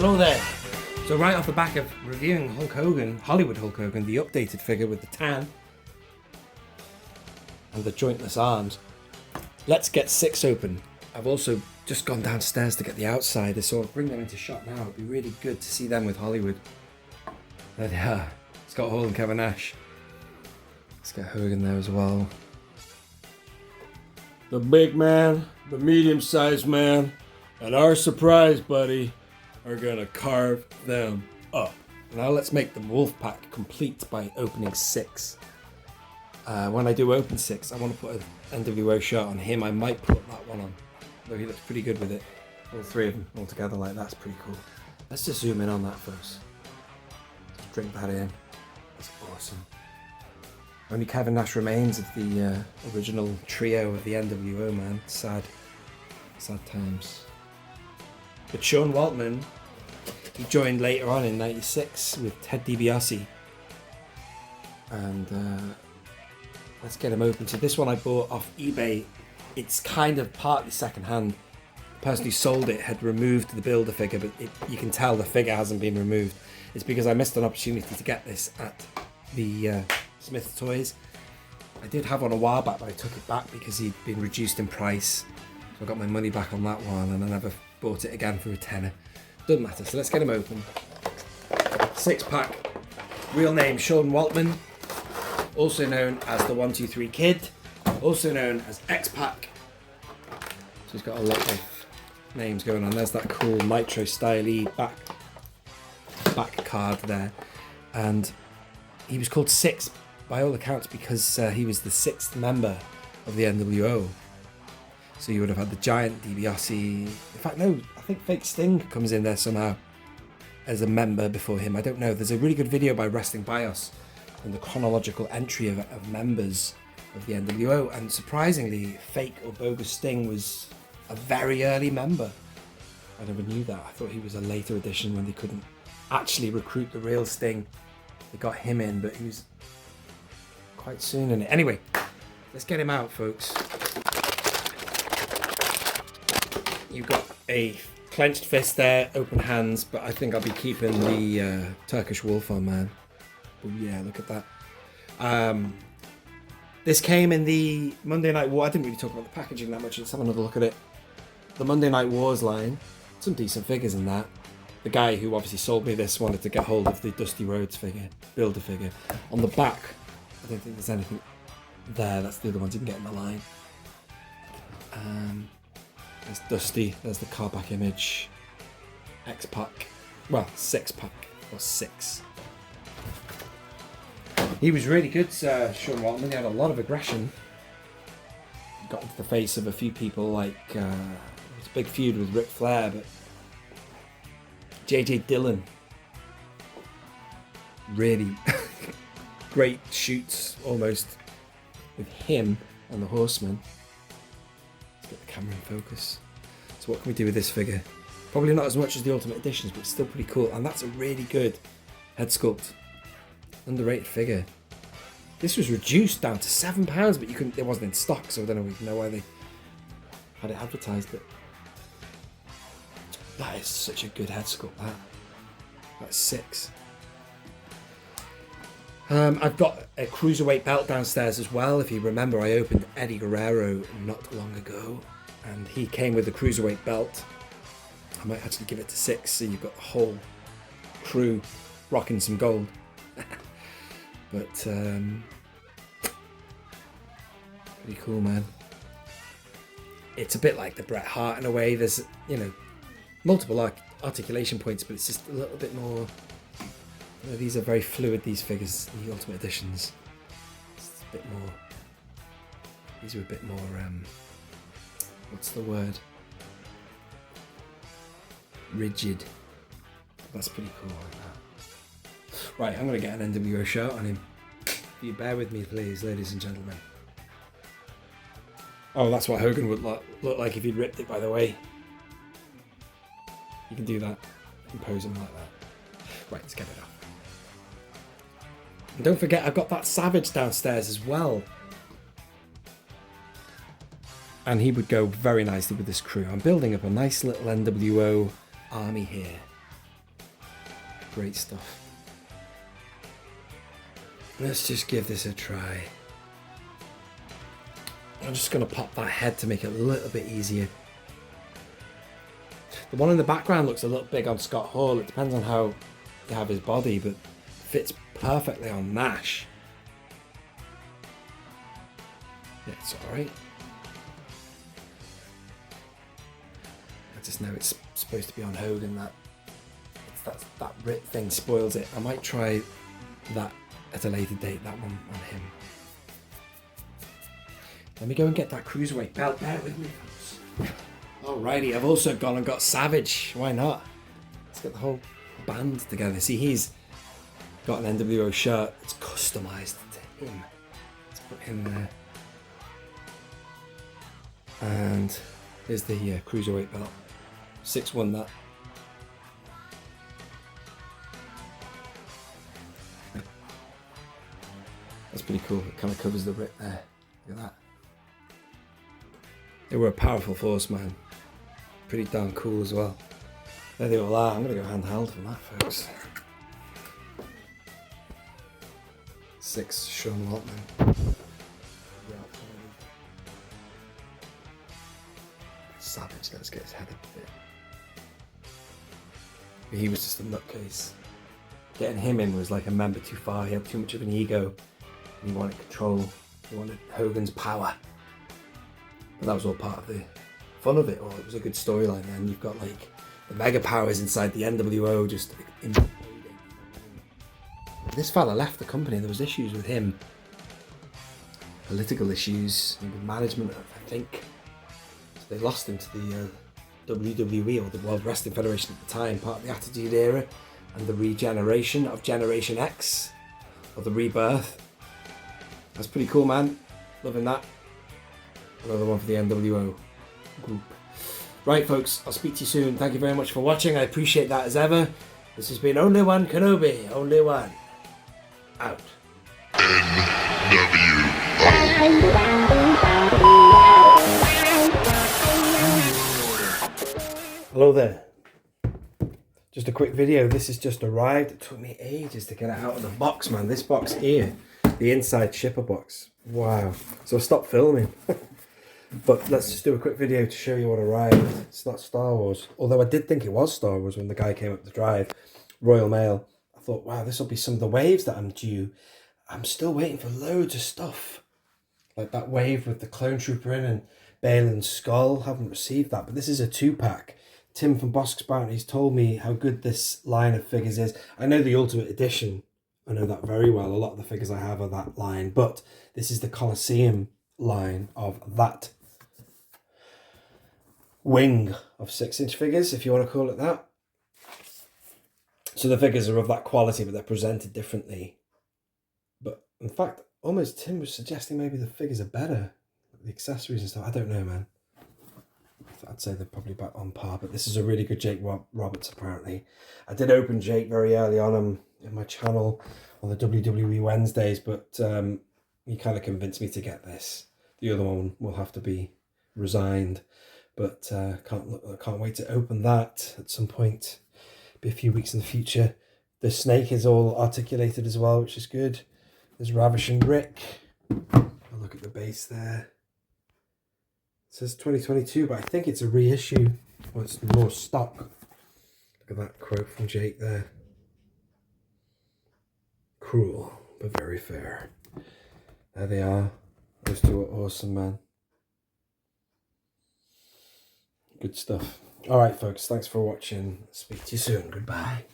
Hello there. So right off the back of reviewing Hulk Hogan, Hollywood Hulk Hogan, the updated figure with the tan and the jointless arms, let's get Syxx open. I've also just gone downstairs to get the outsiders, so I'll bring them into shot now. It'd be really good to see them with Hollywood. There they are. Scott Hall and Kevin Nash. Let's get Hogan there as well. The big man, the medium-sized man, and our surprise buddy are gonna carve them up. Now let's make the Wolfpack complete by opening Syxx. When I do open Syxx, I want to put an nWo shot on him. I might put that one on, though he looks pretty good with it. All three of them all together like that's pretty cool. Let's just zoom in on that first. Just drink that in. That's awesome. Only Kevin Nash remains of the original trio of the nWo, man. Sad times. But Sean Waltman, he joined later on in '96 with Ted DiBiase. And let's get him open. So this one I bought off eBay. It's kind of partly second-hand. The person who sold it had removed the builder figure, but you can tell the figure hasn't been removed. It's because I missed an opportunity to get this at the Smith Toys. I did have one a while back, but I took it back because he'd been reduced in price. So I got my money back on that one, and I never bought it again for a tenner. Doesn't matter, so let's get him open. Syxx pack. Real name Sean Waltman, also known as the 123 Kid, also known as X-Pac. So he's got a lot of names going on. There's that cool Nitro style back card there. And he was called Syxx by all accounts because he was the 6th member of the nWo. So you would have had the giant DiBiase. In fact, no, I think Fake Sting comes in there somehow as a member before him. I don't know. There's a really good video by Wrestling Bios on the chronological entry of members of the nWo, and surprisingly, Fake or Bogus Sting was a very early member. I never knew that. I thought he was a later addition when they couldn't actually recruit the real Sting. They got him in, but he was quite soon in it. Anyway, let's get him out, folks. You've got a clenched fist there, open hands, but I think I'll be keeping the Turkish Wolf on, man. Oh yeah, look at that. This came in the Monday Night War. I didn't really talk about the packaging that much. Let's have another look at it. The Monday Night Wars line. Some decent figures in that. The guy who obviously sold me this wanted to get hold of the Dusty Rhodes figure, builder figure. On the back, I don't think there's anything there. That's the other ones you can get in the line. There's Dusty. There's the car back image. X-Pac. Well, Syxx pack or Syxx. He was really good, Sean Waltman. He had a lot of aggression. He got into the face of a few people, like it was a big feud with Ric Flair, but JJ Dillon, really great shoots almost with him and the Horseman. Let's get the camera in focus. So what can we do with this figure? Probably not as much as the Ultimate Editions, but still pretty cool. And that's a really good head sculpt. Underrated figure. This was reduced down to £7, but you couldn't. It wasn't in stock, so I don't know why they had it advertised. But that is such a good head sculpt. That's Syxx. I've got a cruiserweight belt downstairs as well. If you remember, I opened Eddie Guerrero not long ago, and he came with the cruiserweight belt. I might actually give it to Syxx, so you've got the whole crew rocking some gold. But pretty cool, man. It's a bit like the Bret Hart in a way. There's, multiple articulation points, but it's just a little bit more. These are very fluid, these figures, the Ultimate Editions. It's a bit more. These are a bit more. What's the word? Rigid. That's pretty cool. Like that. Right, I'm going to get an nWo shot on him. Will you bear with me, please, ladies and gentlemen? Oh, that's what Hogan would look like if he'd ripped it, by the way. You can do that. You can pose him like that. Right, let's get it off. And don't forget, I've got that Savage downstairs as well. And he would go very nicely with this crew. I'm building up a nice little nWo army here. Great stuff. Let's just give this a try. I'm just going to pop that head to make it a little bit easier. The one in the background looks a little big on Scott Hall. It depends on how you have his body, but fits perfectly on Nash. Yeah, it's alright. I just know it's supposed to be on Hogan. That rip thing spoils it. I might try that at a later date, that one on him. Let me go and get that cruiserweight belt. Bear with me, folks. Alrighty, I've also gone and got Savage. Why not? Let's get the whole band together. See, he's got an nWo shirt. It's customized to him. Let's put him there. And here's the cruiserweight belt. Syxx won that. That's pretty cool. It kind of covers the rip there. Look at that. They were a powerful force, man. Pretty darn cool as well. There they all are. I'm going to go handheld from that, folks. Syxx, Sean Waltman. Savage, let's get his head up a bit. But he was just a nutcase. Getting him in was like a member too far. He had too much of an ego. He wanted control. He wanted Hogan's power. But that was all part of the fun of it all. It was a good storyline then. You've got like the mega powers inside the nWo just imploding. This fella left the company. There was issues with him. Political issues with management, I think. So they lost him to the WWE, or the World Wrestling Federation at the time, part of the Attitude Era and the regeneration of Generation X, or the rebirth. That's pretty cool, man. Loving that. Another one for the nWo group. Right, folks, I'll speak to you soon. Thank you very much for watching. I appreciate that as ever. This has been Only One Kenobi. Only One. Out. nWo. Hello there. Just a quick video. This has just arrived. It took me ages to get it out of the box, man. This box here, the inside shipper box. Wow. So I stopped filming. But let's just do a quick video to show you what arrived. It's not Star Wars. Although I did think it was Star Wars when the guy came up the drive. Royal Mail. I thought, wow, this will be some of the waves that I'm due. I'm still waiting for loads of stuff. Like that wave with the Clone Trooper in and Balin's skull. Haven't received that. But this is a 2-pack. Tim from Bosk's Bounty's told me how good this line of figures is. I know the Ultimate Edition. I know that very well. A lot of the figures I have are that line. But this is the Coliseum line of that wing of 6-inch figures, if you want to call it that. So the figures are of that quality, but they're presented differently. But in fact, almost Tim was suggesting maybe the figures are better. The accessories and stuff. I don't know, man. I'd say they're probably about on par, but this is a really good Jake Roberts, apparently. I did open Jake very early on in my channel on the WWE Wednesdays, but he kind of convinced me to get this. The other one will have to be resigned, but can't wait to open that at some point. Be a few weeks in the future. The snake is all articulated as well, which is good. There's Ravishing Rick. I'll look at the base there. It says 2022, but I think it's a reissue. Well, it's more stock. Look at that quote from Jake there. Cruel, but very fair. There they are. Those two are awesome, man. Good stuff. Alright, folks. Thanks for watching. Speak to you soon. Goodbye.